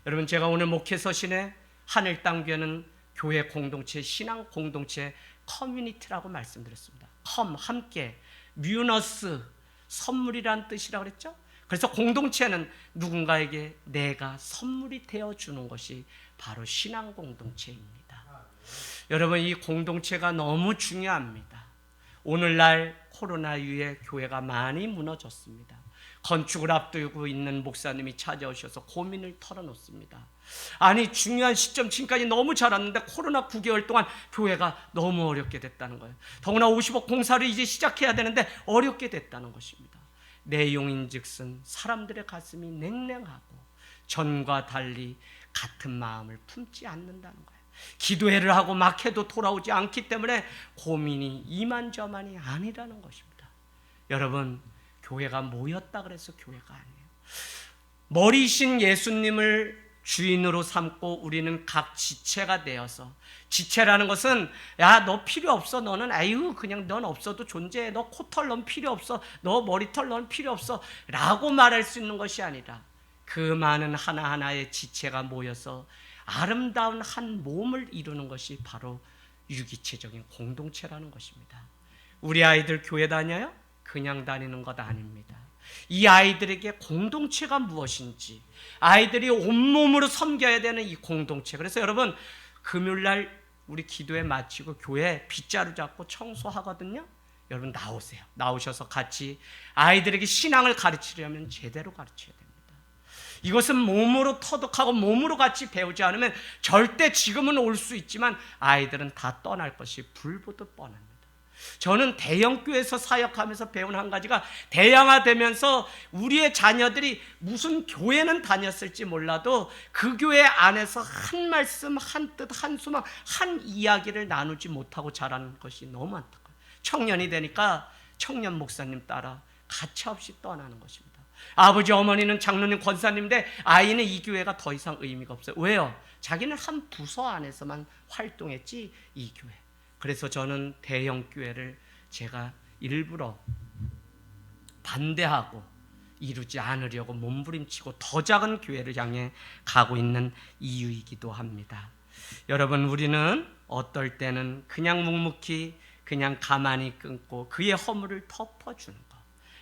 여러분, 제가 오늘 목회 서신에 하늘 땅 교회는 교회 공동체, 신앙 공동체, 커뮤니티라고 말씀드렸습니다. 함께, 뮤너스, 선물이란 뜻이라고 그랬죠. 그래서 공동체는 누군가에게 내가 선물이 되어주는 것이 바로 신앙 공동체입니다. 여러분, 이 공동체가 너무 중요합니다. 오늘날 코로나 이후에 교회가 많이 무너졌습니다. 건축을 앞두고 있는 목사님이 찾아오셔서 고민을 털어놓습니다. 아니, 중요한 시점 지금까지 너무 잘왔는데 코로나 9개월 동안 교회가 너무 어렵게 됐다는 거예요. 더구나 50억 공사를 이제 시작해야 되는데 어렵게 됐다는 것입니다. 내용인즉슨 사람들의 가슴이 냉랭하고 전과 달리 같은 마음을 품지 않는다는 거예요. 기도회를 하고 막 해도 돌아오지 않기 때문에 고민이 이만저만이 아니라는 것입니다. 여러분, 교회가 모였다 그래서 교회가 아니에요. 머리신 예수님을 주인으로 삼고 우리는 각 지체가 되어서, 지체라는 것은 야, 너 필요 없어, 너는 아유 그냥 넌 없어도 존재해, 너 코털 넌 필요 없어, 너 머리털 넌 필요 없어 라고 말할 수 있는 것이 아니라 그 많은 하나하나의 지체가 모여서 아름다운 한 몸을 이루는 것이 바로 유기체적인 공동체라는 것입니다. 우리 아이들 교회 다녀요? 그냥 다니는 것 아닙니다. 이 아이들에게 공동체가 무엇인지, 아이들이 온몸으로 섬겨야 되는 이 공동체. 그래서 여러분, 금요일날 우리 기도회 마치고 교회 빗자루 잡고 청소하거든요. 여러분 나오세요. 나오셔서 같이 아이들에게 신앙을 가르치려면 제대로 가르쳐야 됩니다. 이것은 몸으로 터득하고 몸으로 같이 배우지 않으면 절대, 지금은 올 수 있지만 아이들은 다 떠날 것이 불보듯 뻔합니다. 저는 대형교회에서 사역하면서 배운 한 가지가, 대형화되면서 우리의 자녀들이 무슨 교회는 다녔을지 몰라도 그 교회 안에서 한 말씀, 한 뜻, 한 소망, 한 이야기를 나누지 못하고 자라는 것이 너무 안타까워요. 청년이 되니까 청년 목사님 따라 가차없이 떠나는 것입니다. 아버지 어머니는 장로님 권사님인데 아이는 이 교회가 더 이상 의미가 없어요. 왜요? 자기는 한 부서 안에서만 활동했지 이 교회. 그래서 저는 대형 교회를 제가 일부러 반대하고 이루지 않으려고 몸부림치고 더 작은 교회를 향해 가고 있는 이유이기도 합니다. 여러분, 우리는 어떨 때는 그냥 묵묵히 그냥 가만히 끊고 그의 허물을 덮어주는 것.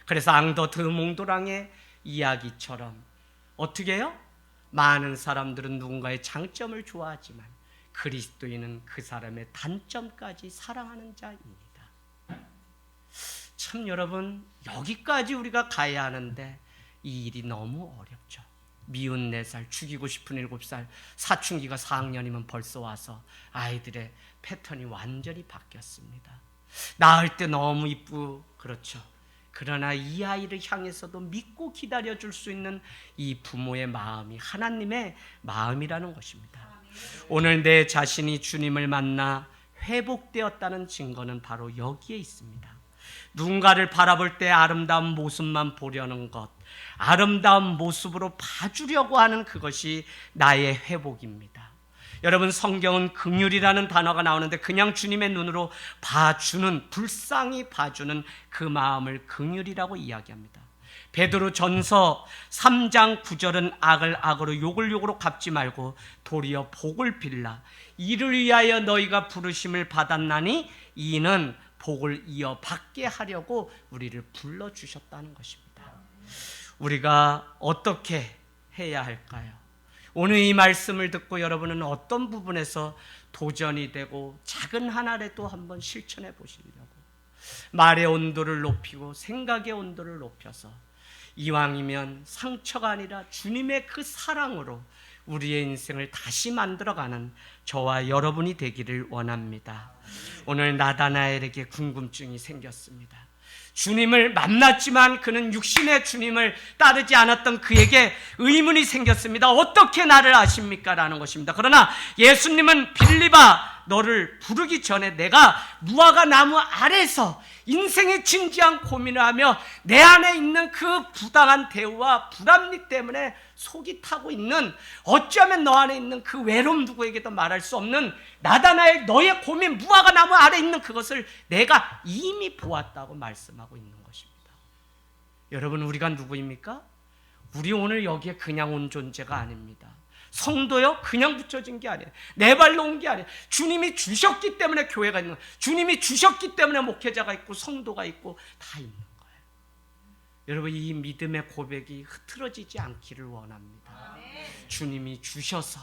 그래서 앙더 드몽도랑의 이야기처럼 어떻게 해요? 많은 사람들은 누군가의 장점을 좋아하지만 그리스도인은 그 사람의 단점까지 사랑하는 자입니다. 참 여러분, 여기까지 우리가 가야 하는데 이 일이 너무 어렵죠. 미운 4살, 죽이고 싶은 7살, 사춘기가 4학년이면 벌써 와서 아이들의 패턴이 완전히 바뀌었습니다. 낳을 때 너무 이쁘고 그렇죠. 그러나 이 아이를 향해서도 믿고 기다려줄 수 있는 이 부모의 마음이 하나님의 마음이라는 것입니다. 오늘 내 자신이 주님을 만나 회복되었다는 증거는 바로 여기에 있습니다. 누군가를 바라볼 때 아름다운 모습만 보려는 것, 아름다운 모습으로 봐주려고 하는 그것이 나의 회복입니다. 여러분, 성경은 긍휼이라는 단어가 나오는데 그냥 주님의 눈으로 봐주는, 불쌍히 봐주는 그 마음을 긍휼이라고 이야기합니다. 베드로 전서 3장 9절은 악을 악으로 욕을 욕으로 갚지 말고 도리어 복을 빌라. 이를 위하여 너희가 부르심을 받았나니 이는 복을 이어받게 하려고 우리를 불러주셨다는 것입니다. 우리가 어떻게 해야 할까요? 오늘 이 말씀을 듣고 여러분은 어떤 부분에서 도전이 되고 작은 하나라도 한번 실천해 보시려고 말의 온도를 높이고 생각의 온도를 높여서 이왕이면 상처가 아니라 주님의 그 사랑으로 우리의 인생을 다시 만들어가는 저와 여러분이 되기를 원합니다. 오늘 나다나엘에게 궁금증이 생겼습니다. 주님을 만났지만 그는 육신의 주님을 따르지 않았던 그에게 의문이 생겼습니다. 어떻게 나를 아십니까? 라는 것입니다. 그러나 예수님은 빌립아, 너를 부르기 전에 내가 무화과 나무 아래서 인생의 진지한 고민을 하며 내 안에 있는 그 부당한 대우와 불합리 때문에 속이 타고 있는, 어쩌면 너 안에 있는 그 외로움, 누구에게도 말할 수 없는 나다나엘 너의 고민, 무화과 나무 아래 있는 그것을 내가 이미 보았다고 말씀하고 있는 것입니다. 여러분, 우리가 누구입니까? 우리 오늘 여기에 그냥 온 존재가 아닙니다. 성도요, 그냥 붙여진 게 아니에요. 내 발로 온 게 아니에요. 주님이 주셨기 때문에 교회가 있는 거예요. 주님이 주셨기 때문에 목회자가 있고 성도가 있고 다 있는 거예요. 여러분, 이 믿음의 고백이 흐트러지지 않기를 원합니다. 주님이 주셔서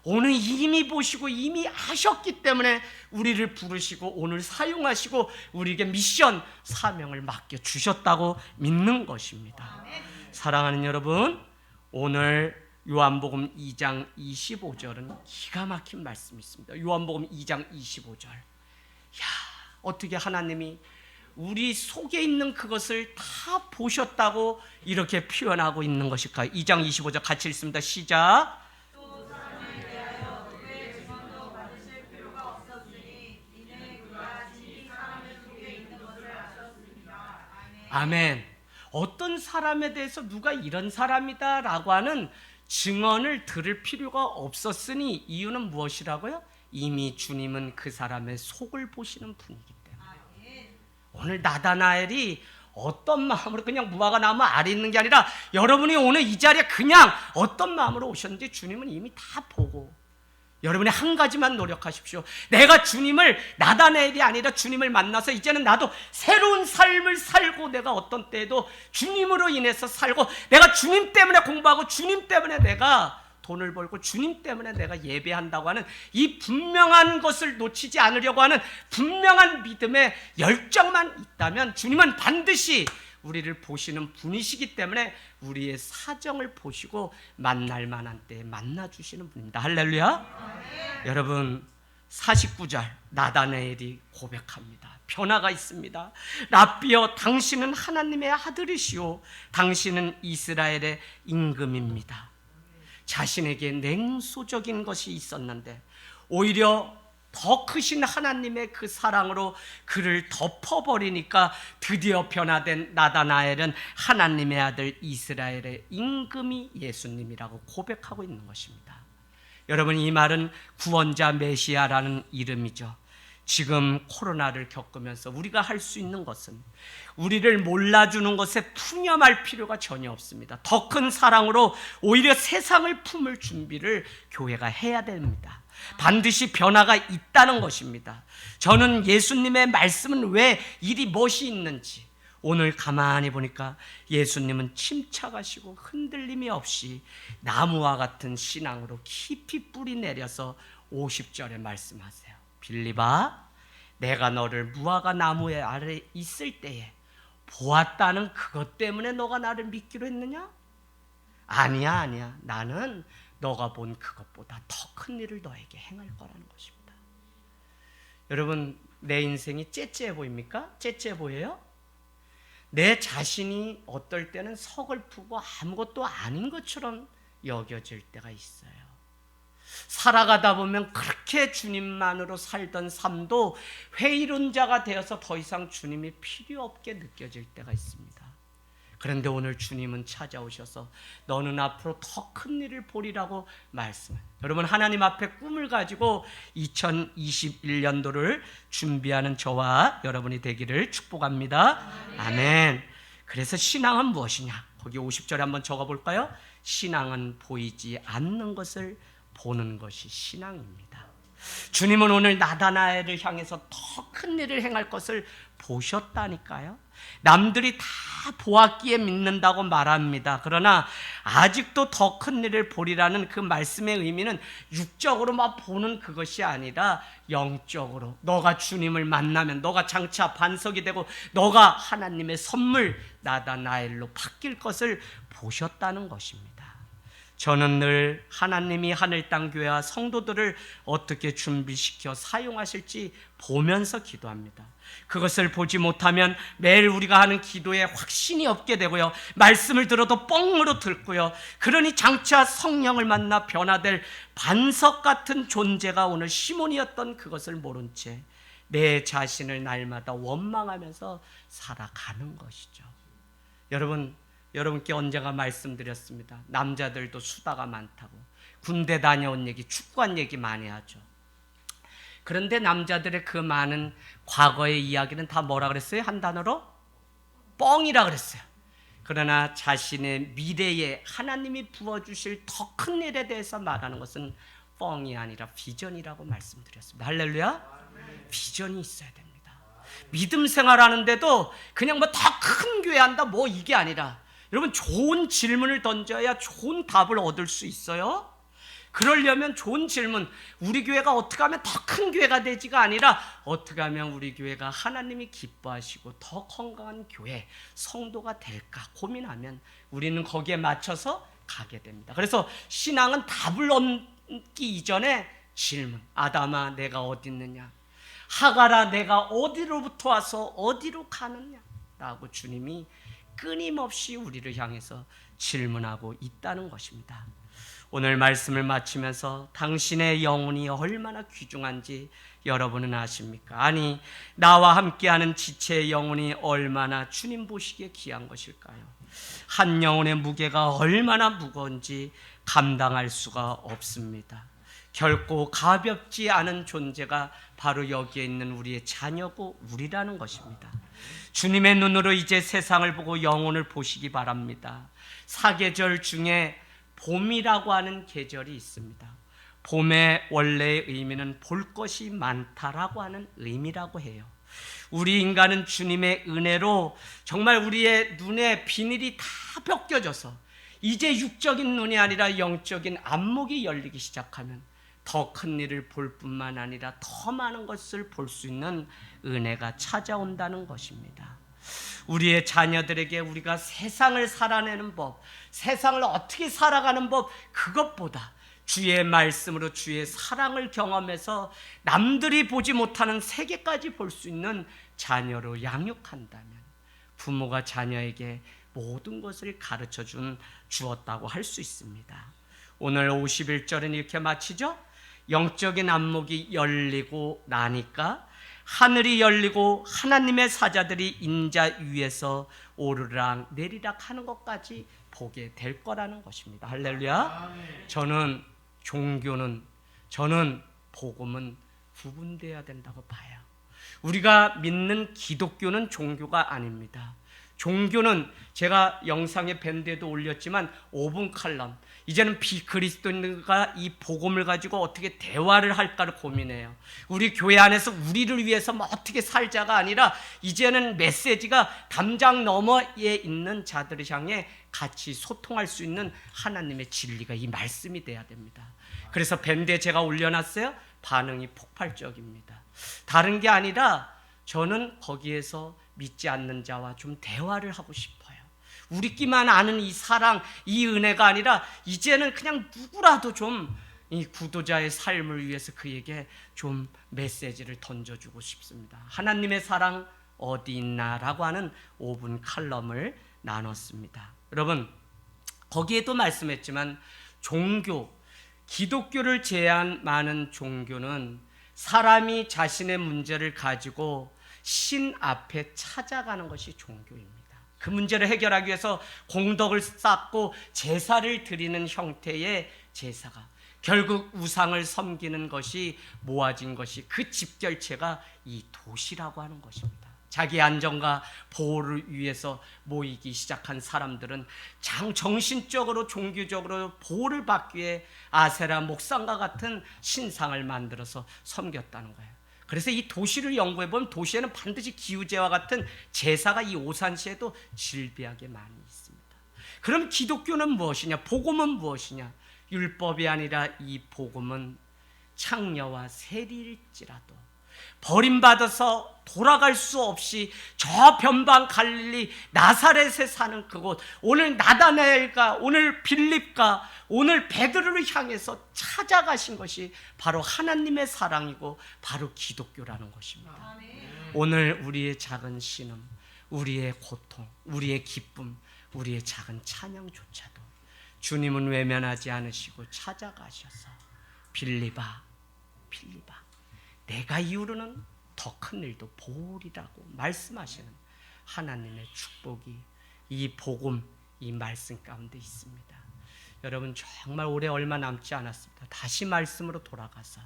오늘 이미 보시고 이미 아셨기 때문에 우리를 부르시고 오늘 사용하시고 우리에게 미션, 사명을 맡겨주셨다고 믿는 것입니다. 사랑하는 여러분, 오늘 요한복음 2장 25절은 기가 막힌 말씀이 있습니다. 요한복음 2장 25절. 어떻게 하나님이 우리 속에 있는 그것을 다 보셨다고 이렇게 표현하고 있는 것일까요? 2장 25절 같이 읽습니다. 시작. 또 사람에 대하여 그의 증언도 받으실 필요가 없었으니 이는 그가 진히 사람의 속에 있는 것을 아셨습니다. 아멘. 어떤 사람에 대해서 누가 이런 사람이다 라고 하는 증언을 들을 필요가 없었으니 이유는 무엇이라고요? 이미 주님은 그 사람의 속을 보시는 분이기 때문에. 오늘 나다나엘이 어떤 마음으로 그냥 무화과 나무 아래 있는 게 아니라 여러분이 오늘 이 자리에 그냥 어떤 마음으로 오셨는지 주님은 이미 다 보고, 여러분이 한 가지만 노력하십시오. 내가 주님을, 나다나엘이 아니라 주님을 만나서 이제는 나도 새로운 삶을 살고 내가 어떤 때에도 주님으로 인해서 살고, 내가 주님 때문에 공부하고 주님 때문에 내가 돈을 벌고 주님 때문에 내가 예배한다고 하는 이 분명한 것을 놓치지 않으려고 하는 분명한 믿음의 열정만 있다면 주님은 반드시 우리를 보시는 분이시기 때문에 우리의 사정을 보시고 만날 만한 때에 만나주시는 분입니다. 할렐루야. 여러분, 49절 나다나엘이 고백합니다. 변화가 있습니다. 랍비여, 당신은 하나님의 아들이시오. 당신은 이스라엘의 임금입니다. 자신에게 냉소적인 것이 있었는데 오히려 더 크신 하나님의 그 사랑으로 그를 덮어버리니까 드디어 변화된 나다나엘은 하나님의 아들 이스라엘의 임금이 예수님이라고 고백하고 있는 것입니다. 여러분, 이 말은 구원자 메시아라는 이름이죠. 지금 코로나를 겪으면서 우리가 할 수 있는 것은 우리를 몰라주는 것에 푸념할 필요가 전혀 없습니다. 더 큰 사랑으로 오히려 세상을 품을 준비를 교회가 해야 됩니다. 반드시 변화가 있다는 것입니다. 저는 예수님의 말씀은 왜 이리 멋이 있는지 오늘 가만히 보니까 예수님은 침착하시고 흔들림이 없이 나무와 같은 신앙으로 깊이 뿌리 내려서 50절에 말씀하세요. 빌립아, 내가 너를 무화과 나무에 아래 있을 때에 보았다는 그것 때문에 너가 나를 믿기로 했느냐? 아니야. 나는 너가 본 그것보다 더 큰 일을 너에게 행할 거라는 것입니다. 여러분, 내 인생이 째째해 보입니까? 째째해 보여요? 내 자신이 어떨 때는 서글프고 아무것도 아닌 것처럼 여겨질 때가 있어요. 살아가다 보면 그렇게 주님만으로 살던 삶도 회의론자가 되어서 더 이상 주님이 필요 없게 느껴질 때가 있습니다. 그런데 오늘 주님은 찾아오셔서 너는 앞으로 더 큰 일을 보리라고 말씀해요. 여러분, 하나님 앞에 꿈을 가지고 2021년도를 준비하는 저와 여러분이 되기를 축복합니다. 아멘. 그래서 신앙은 무엇이냐? 거기 50절에 한번 적어볼까요? 신앙은 보이지 않는 것을 보는 것이 신앙입니다. 주님은 오늘 나다나엘을 향해서 더 큰 일을 행할 것을 보셨다니까요. 남들이 다 보았기에 믿는다고 말합니다. 그러나 아직도 더 큰 일을 보리라는 그 말씀의 의미는 육적으로 막 보는 그것이 아니라 영적으로 너가 주님을 만나면 너가 장차 반석이 되고 너가 하나님의 선물 나다나엘로 바뀔 것을 보셨다는 것입니다. 저는 늘 하나님이 하늘 땅 교회와 성도들을 어떻게 준비시켜 사용하실지 보면서 기도합니다. 그것을 보지 못하면 매일 우리가 하는 기도에 확신이 없게 되고요, 말씀을 들어도 뻥으로 듣고요, 그러니 장차 성령을 만나 변화될 반석 같은 존재가 오늘 시몬이었던 그것을 모른 채 내 자신을 날마다 원망하면서 살아가는 것이죠. 여러분께 언젠가 말씀드렸습니다. 남자들도 수다가 많다고. 군대 다녀온 얘기, 축구한 얘기 많이 하죠. 그런데 남자들의 그 많은 과거의 이야기는 다 뭐라 그랬어요? 한 단어로? 뻥이라 그랬어요. 그러나 자신의 미래에 하나님이 부어주실 더 큰 일에 대해서 말하는 것은 뻥이 아니라 비전이라고 말씀드렸습니다. 할렐루야? 비전이 있어야 됩니다. 믿음 생활하는데도 그냥 뭐 더 큰 교회 한다 뭐 이게 아니라, 여러분, 좋은 질문을 던져야 좋은 답을 얻을 수 있어요. 그러려면 좋은 질문, 우리 교회가 어떻게 하면 더 큰 교회가 되지가 아니라 어떻게 하면 우리 교회가 하나님이 기뻐하시고 더 건강한 교회, 성도가 될까 고민하면 우리는 거기에 맞춰서 가게 됩니다. 그래서 신앙은 답을 얻기 이전에 질문, 아담아 내가 어디 있느냐, 하갈아 내가 어디로부터 와서 어디로 가느냐 라고 주님이 끊임없이 우리를 향해서 질문하고 있다는 것입니다. 오늘 말씀을 마치면서 당신의 영혼이 얼마나 귀중한지 여러분은 아십니까? 아니, 나와 함께하는 지체의 영혼이 얼마나 주님 보시기에 귀한 것일까요? 한 영혼의 무게가 얼마나 무거운지 감당할 수가 없습니다. 결코 가볍지 않은 존재가 바로 여기에 있는 우리의 자녀고 우리라는 것입니다. 주님의 눈으로 이제 세상을 보고 영혼을 보시기 바랍니다. 사계절 중에 봄이라고 하는 계절이 있습니다. 봄의 원래의 의미는 볼 것이 많다라고 하는 의미라고 해요. 우리 인간은 주님의 은혜로 정말 우리의 눈에 비닐이 다 벗겨져서 이제 육적인 눈이 아니라 영적인 안목이 열리기 시작하면 더 큰 일을 볼 뿐만 아니라 더 많은 것을 볼 수 있는 은혜가 찾아온다는 것입니다. 우리의 자녀들에게 우리가 세상을 살아내는 법, 세상을 어떻게 살아가는 법, 그것보다 주의 말씀으로 주의 사랑을 경험해서 남들이 보지 못하는 세계까지 볼 수 있는 자녀로 양육한다면 부모가 자녀에게 모든 것을 가르쳐 주었다고 할 수 있습니다. 오늘 51절은 이렇게 마치죠. 영적인 안목이 열리고 나니까 하늘이 열리고 하나님의 사자들이 인자 위에서 오르락 내리락 하는 것까지 보게 될 거라는 것입니다. 할렐루야. 저는 복음은 구분되어야 된다고 봐요. 우리가 믿는 기독교는 종교가 아닙니다. 종교는 제가 영상에 밴드에도 올렸지만 5분 칼럼, 이제는 비그리스도인과 이 복음을 가지고 어떻게 대화를 할까를 고민해요. 우리 교회 안에서 우리를 위해서 뭐 어떻게 살자가 아니라 이제는 메시지가 담장 너머에 있는 자들을 향해 같이 소통할 수 있는 하나님의 진리가 이 말씀이 돼야 됩니다. 그래서 밴드에 제가 올려놨어요. 반응이 폭발적입니다. 다른 게 아니라 저는 거기에서 믿지 않는 자와 좀 대화를 하고 싶어요. 우리끼만 아는 이 사랑, 이 은혜가 아니라 이제는 그냥 누구라도 좀 이 구도자의 삶을 위해서 그에게 좀 메시지를 던져주고 싶습니다. 하나님의 사랑 어디 있나라고 하는 5분 칼럼을 나눴습니다. 여러분, 거기에도 말씀했지만 종교, 기독교를 제한 많은 종교는 사람이 자신의 문제를 가지고 신 앞에 찾아가는 것이 종교입니다. 그 문제를 해결하기 위해서 공덕을 쌓고 제사를 드리는 형태의 제사가 결국 우상을 섬기는 것이 모아진 것이 그 집결체가 이 도시라고 하는 것입니다. 자기 안정과 보호를 위해서 모이기 시작한 사람들은 정신적으로 종교적으로 보호를 받기 위해 아세라 목상과 같은 신상을 만들어서 섬겼다는 거예요. 그래서 이 도시를 연구해 보면 도시에는 반드시 기우제와 같은 제사가 이 오산시에도 질비하게 많이 있습니다. 그럼 기독교는 무엇이냐? 복음은 무엇이냐? 율법이 아니라 이 복음은 창녀와 세리일지라도 버림받아서 돌아갈 수 없이 저 변방 갈릴리 나사렛에 사는 그곳, 오늘 나다나엘과 오늘 빌립과 오늘 베드로를 향해서 찾아가신 것이 바로 하나님의 사랑이고 바로 기독교라는 것입니다. 오늘 우리의 작은 신음, 우리의 고통, 우리의 기쁨, 우리의 작은 찬양조차도 주님은 외면하지 않으시고 찾아가셔서 빌립아, 내가 이후로는 더 큰 일도 보리라고 말씀하시는 하나님의 축복이 이 복음, 이 말씀 가운데 있습니다. 여러분, 정말 올해 얼마 남지 않았습니다. 다시 말씀으로 돌아가서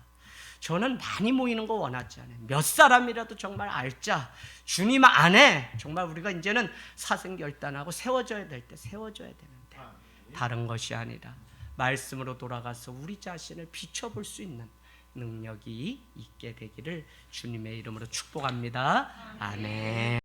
저는 많이 모이는 거 원하지 않아요. 몇 사람이라도 정말 알자. 주님 안에 정말 우리가 이제는 사생결단하고 세워져야 될 때 세워져야 되는데 다른 것이 아니라 말씀으로 돌아가서 우리 자신을 비춰볼 수 있는 능력이 있게 되기를 주님의 이름으로 축복합니다. 아멘.